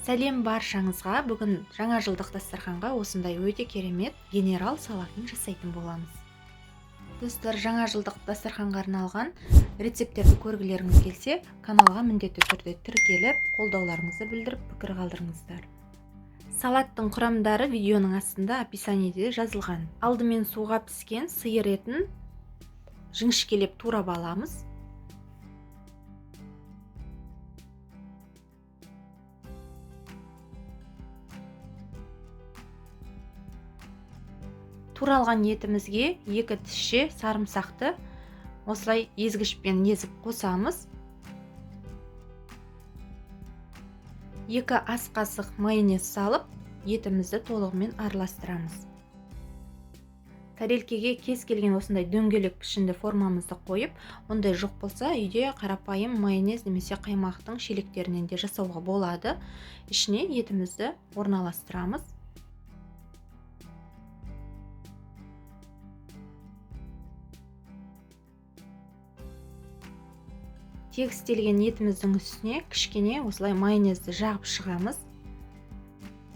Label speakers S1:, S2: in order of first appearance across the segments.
S1: Сәлем баршаңызға. Бүгін жаңа жылдық дастарханға осындай өте керемет генерал салатын жасайтын боламыз. Достар, жаңа жылдық дастарханға арналған рецепттерді көргілеріңіз келсе, каналға міндетті түрде тіркеліп, қолдауларыңызды білдіріп, пікір қалдырыңыздар. Салаттың құрамдары видеоның астында описаниеде жазылған. Алдымен суға піскен сиыр етін жіңішкелеп турап аламыз. Туралған етімізге 2 тісше сарымсақты осылай езгішпен езіп қосамыз. 2 ас қасық майонез салып, етімізді толығымен араластырамыз. Тарелкеге кез келген осындай дөңгелек пішінді формамызды қойып, ондай жоқ болса, үйде қарапайым майонез немесе қаймақтың шелектерінен де жасауға болады. Ішіне етімізді орналастырамыз. Тегістелген етіміздің үстіне кішкене осылай майонезді жағып шығамыз.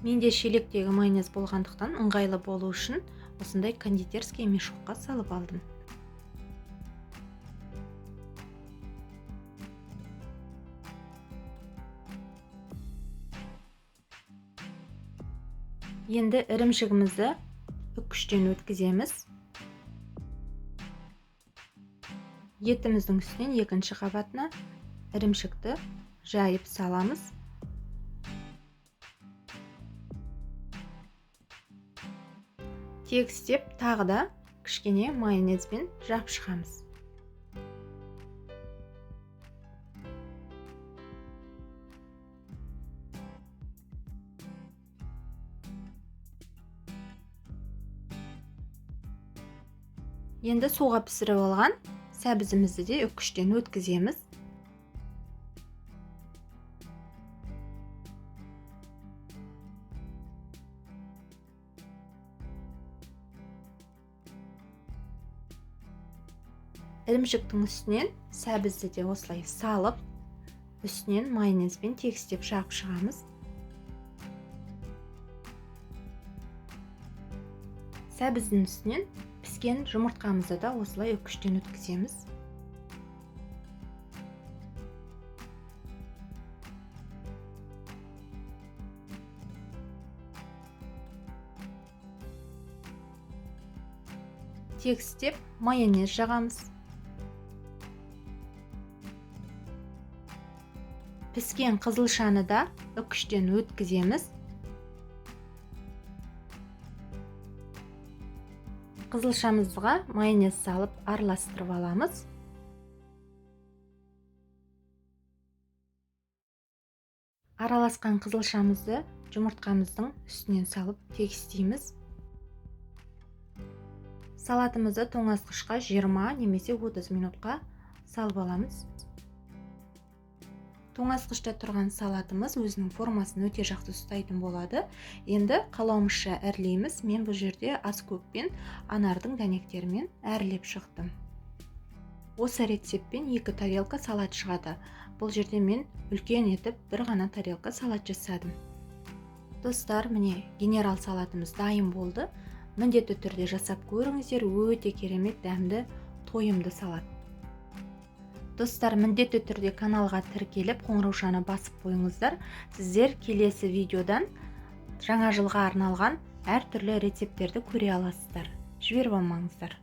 S1: Менде шелектегі майонез болғандықтан ыңғайлы болу үшін осындай кондитерский мешокқа салып алдым. Енді ірімшігімізді үккіштен өткіземіз. Етіміздің үстінен екінші қабатына ірімшікті жайып саламыз. Тегістеп тағы да кішкене майонезбен жап шығамыз. Енді суға пісіріп алған сәбізімізді де үккіштен өткіземіз. Ірімшіктің үстінен сәбізді де осылай салып, үстінен майонезбен тегістеп жағып шығамыз. Сәбіздің үстінен піскен жұмыртқамызды да осылай үккіштен өткіземіз. Тегістеп майонез жағамыз. Піскен қызылшаны да үккіштен өткіземіз. Қызылшамызға майонез салып араластырып аламыз. Араласқан қызылшамызды жұмыртқамыздың үстінен салып тегістейміз. Салатымызды тоңазытқышқа 20 немесе 30 минутқа салып аламыз. Тоңазытқышта тұрған салатымыз өзінің формасын өте жақсы ұстайтын болады. Енді қалауымызша әрлейміз. Мен бұл жерде аскөкпен анардың дәнектерімен әрлеп шықтым. Осы рецептпен 2 тарелка салат шығады. Бұл жерде мен үлкен етіп бір ғана тарелка салат жасадым. Достар, міне генерал салатымыз дайын болды. Міндетті түрде жасап көріңіздер, өте керемет дәмді, тойымды салат. Достар, міндетті түрде каналға тіркеліп, қоңыраушаны басып қойыңыздар. Сіздер келесі видеодан жаңа жылға арналған әртүрлі рецепттерді көре аласыздар. Жіберіп алмаңыздар.